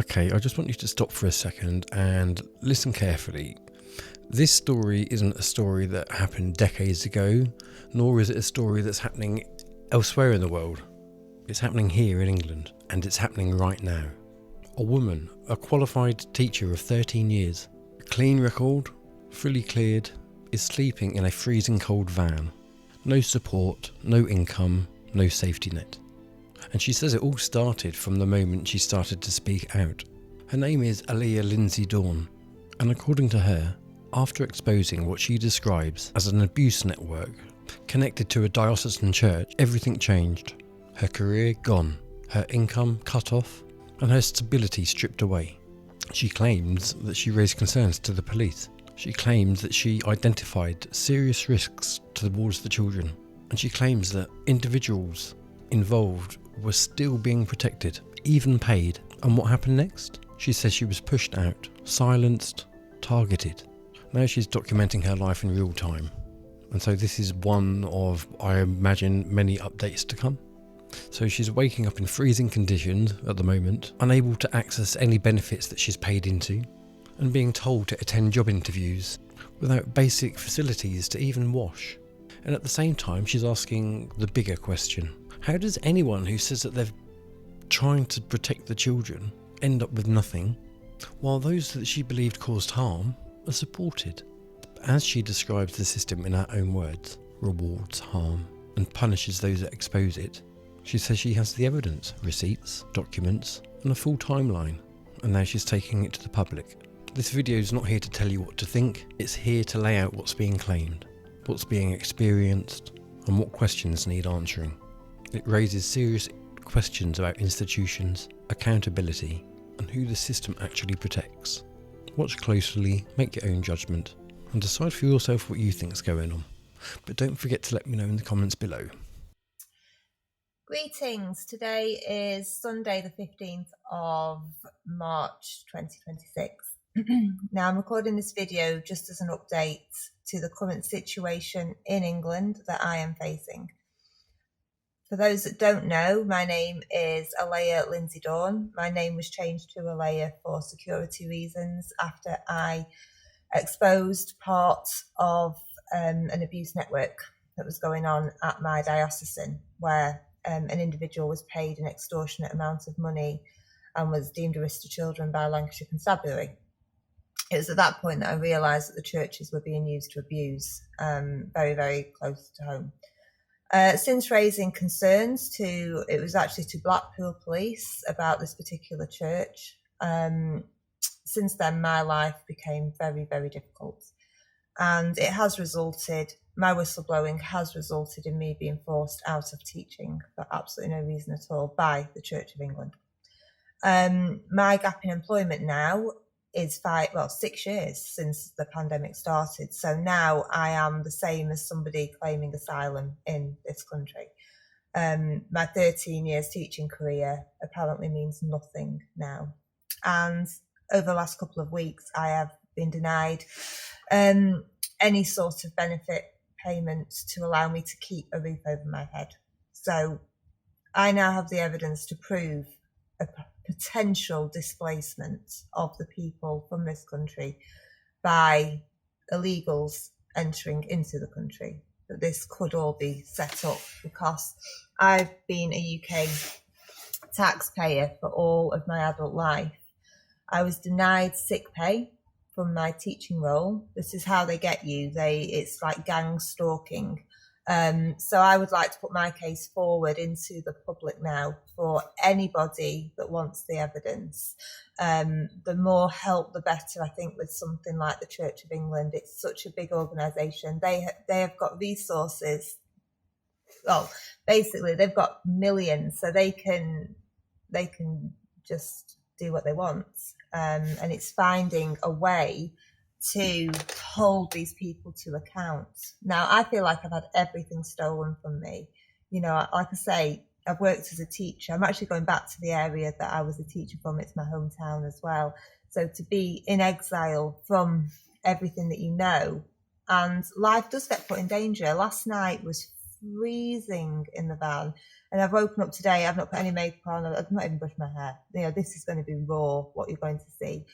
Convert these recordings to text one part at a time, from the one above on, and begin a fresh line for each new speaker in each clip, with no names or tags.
Okay, I just want you to stop for a second and listen carefully. This story isn't a story that happened decades ago, nor is it a story that's happening elsewhere in the world. It's happening here in England, and it's happening right now. A woman, a qualified teacher of 13 years, clean record, fully cleared, is sleeping in a freezing cold van. No support, no income, no safety net. And she says it all started from the moment she started to speak out. Her name is Aleyah Lindsay Dawn, and according to her, after exposing what she describes as an abuse network connected to a diocesan church, everything changed. Her career gone, her income cut off, and her stability stripped away. She claims that she raised concerns to the police. She claims that she identified serious risks towards the children, and she claims that individuals involved were still being protected, even paid. And what happened next? She says she was pushed out, silenced, targeted. Now she's documenting her life in real time. And so this is one of, I imagine, many updates to come. So she's waking up in freezing conditions at the moment, unable to access any benefits that she's paid into, and being told to attend job interviews without basic facilities to even wash. And at the same time, she's asking the bigger question. How does anyone who says that they're trying to protect the children end up with nothing, while those that she believed caused harm are supported? As she describes the system in her own words, rewards harm and punishes those that expose it. She says she has the evidence, receipts, documents, and a full timeline, and now she's taking it to the public. This video is not here to tell you what to think, it's here to lay out what's being claimed, what's being experienced, and what questions need answering. It raises serious questions about institutions, accountability, and who the system actually protects. Watch closely, make your own judgment, and decide for yourself what you think's going on. But don't forget to let me know in the comments below.
Greetings, today is Sunday the 15th of March 2026. Now I'm recording this video just as an update to the current situation in England that I am facing. For those that don't know, my name is Aleyah Lindsay Dawn. My name was changed to Aleyah for security reasons after I exposed part of an abuse network that was going on at my diocesan, where an individual was paid an extortionate amount of money and was deemed a risk to children by Lancashire Constabulary. It was at that point that I realised that the churches were being used to abuse, very, very close to home. Since raising concerns it was actually to Blackpool Police about this particular church, since then my life became very, very difficult. And it has resulted, my whistleblowing has resulted in me being forced out of teaching for absolutely no reason at all by the Church of England. My gap in employment now is 6 years since the pandemic started. So now I am the same as somebody claiming asylum in this country. My 13 years teaching career apparently means nothing now. And over the last couple of weeks, I have been denied any sort of benefit payments to allow me to keep a roof over my head. So I now have the evidence to prove a potential displacement of the people from this country by illegals entering into the country. That this could all be set up because I've been a UK taxpayer for all of my adult life. I was denied sick pay from my teaching role. This is how they get you. It's like gang stalking. So I would like to put my case forward into the public now for anybody that wants the evidence. The more help, the better, I think, with something like the Church of England. It's such a big organisation. They have got resources. Well, basically, they've got millions, so they can just do what they want. And it's finding a way to hold these people to account. Now, I feel like I've had everything stolen from me. You know, like I say, I've worked as a teacher. I'm actually going back to the area that I was a teacher from. It's my hometown as well. So to be in exile from everything that you know, and life does get put in danger. Last night was freezing in the van. And I've woken up today, I've not put any makeup on, I've not even brushed my hair. This is going to be raw, what you're going to see.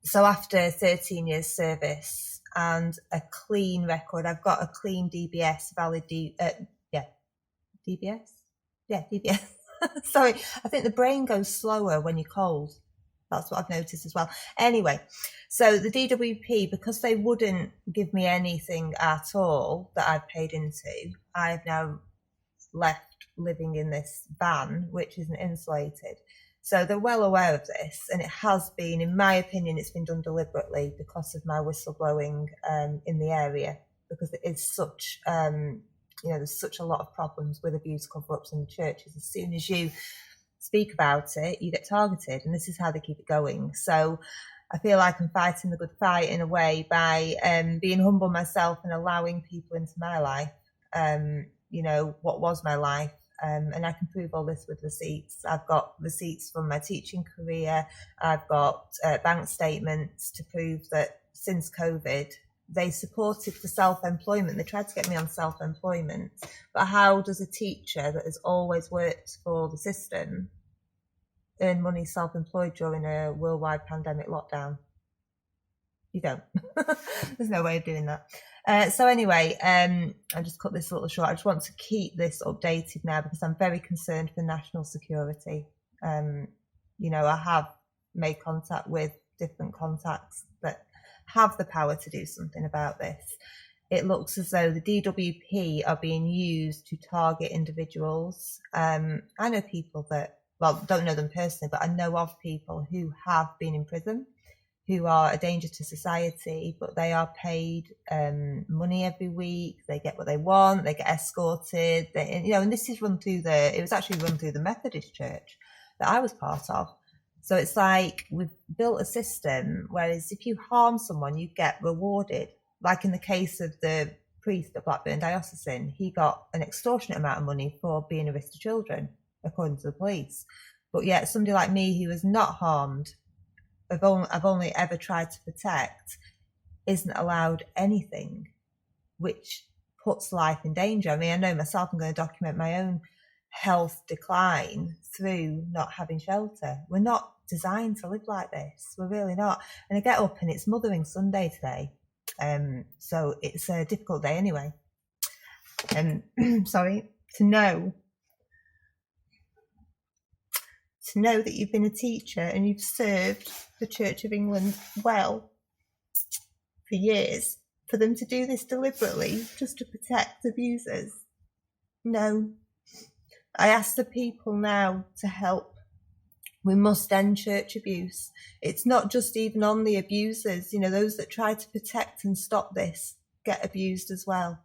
So after 13 years service and a clean record, I've got a clean DBS, valid DBS? Yeah, DBS. Sorry, I think the brain goes slower when you're cold. That's what I've noticed as well. Anyway, so the DWP, because they wouldn't give me anything at all that I've paid into, I have now left living in this van, which isn't insulated. So they're well aware of this, and it has been, in my opinion, it's been done deliberately because of my whistleblowing in the area, because it is such, there's such a lot of problems with abuse cover-ups in the churches. As soon as you speak about it, you get targeted, and this is how they keep it going. So I feel like I'm fighting the good fight in a way by being humble myself and allowing people into my life, what was my life. And I can prove all this with receipts. I've got receipts from my teaching career. I've got bank statements to prove that since COVID, they supported for self-employment. They tried to get me on self-employment. But how does a teacher that has always worked for the system earn money self-employed during a worldwide pandemic lockdown? You don't. There's no way of doing that. So anyway, I just cut this a little short. I just want to keep this updated now because I'm very concerned for national security. I have made contact with different contacts that have the power to do something about this. It looks as though the DWP are being used to target individuals. I know people that, don't know them personally, but I know of people who have been in prison, who are a danger to society, but they are paid money every week. They get what they want. They get escorted. And this is it was actually run through the Methodist Church that I was part of. So it's like we've built a system, whereas if you harm someone, you get rewarded. Like in the case of the priest at Blackburn Diocesan, he got an extortionate amount of money for being a risk to children, according to the police. But yet somebody like me who was not harmed, I've only ever tried to protect, isn't allowed anything, which puts life in danger. I mean, I know myself, I'm going to document my own health decline through not having shelter. We're not designed to live like this. We're really not. And I get up and it's Mothering Sunday today. So it's a difficult day anyway. Sorry, to know that you've been a teacher and you've served the Church of England well for years, for them to do this deliberately just to protect abusers. No. I ask the people now to help. We must end church abuse. It's not just even on the abusers. Those that try to protect and stop this get abused as well.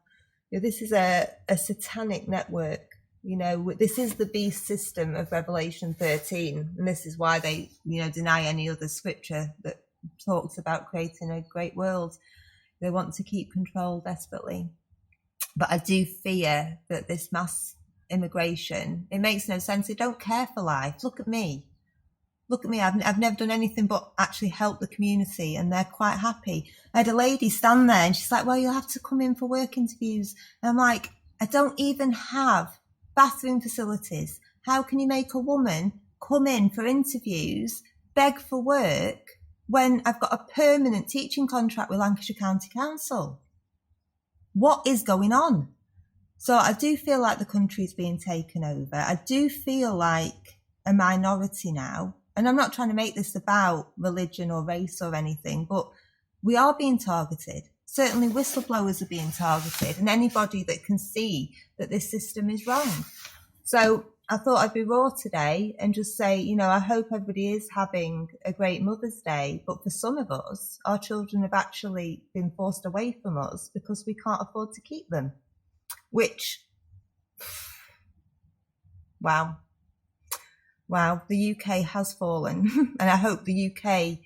This is a satanic network. This is the beast system of Revelation 13. And this is why they, deny any other scripture that talks about creating a great world. They want to keep control desperately. But I do fear that this mass immigration, it makes no sense. They don't care for life. Look at me. I've never done anything but actually help the community, and they're quite happy. I had a lady stand there and she's like, well, you'll have to come in for work interviews. And I'm like, I don't even have bathroom facilities. How can you make a woman come in for interviews, beg for work, when I've got a permanent teaching contract with Lancashire County Council? What is going on? So I do feel like the country is being taken over. I do feel like a minority now, and I'm not trying to make this about religion or race or anything, but we are being targeted. Certainly whistleblowers are being targeted, and anybody that can see that this system is wrong. So I thought I'd be raw today and just say, I hope everybody is having a great Mother's Day, but for some of us, our children have actually been forced away from us because we can't afford to keep them. Which, wow, the UK has fallen. And I hope the UK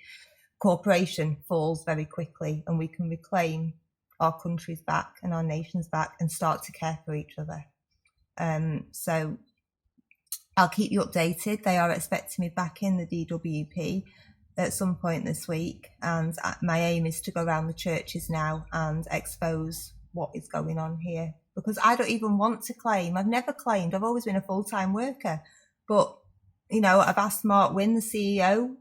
corporation falls very quickly and we can reclaim our countries back and our nations back and start to care for each other. So I'll keep you updated. They are expecting me back in the DWP at some point this week. And my aim is to go around the churches now and expose what is going on here, because I don't even want to claim. I've never claimed. I've always been a full-time worker. But, you know, I've asked Mark Wynne, the CEO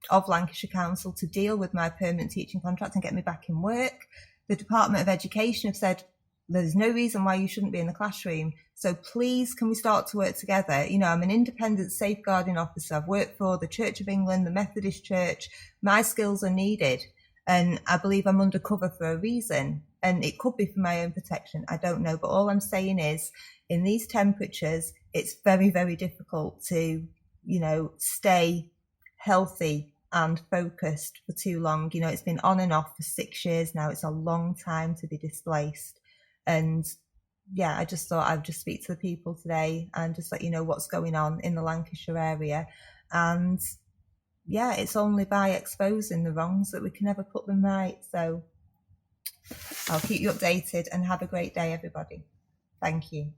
of Lancashire Council, to deal with my permanent teaching contract and get me back in work. The Department of Education have said, there's no reason why you shouldn't be in the classroom. So please, can we start to work together? You know, I'm an independent safeguarding officer. I've worked for the Church of England, the Methodist Church. My skills are needed. And I believe I'm undercover for a reason. And it could be for my own protection. I don't know. But all I'm saying is, in these temperatures, it's very, very difficult to, you know, stay healthy and focused for too long. You know, it's been on and off for 6 years now. It's a long time to be displaced. And yeah, I just thought I'd just speak to the people today and just let you know what's going on in the Lancashire area. And yeah, it's only by exposing the wrongs that we can ever put them right. So I'll keep you updated, and have a great day, everybody. Thank you.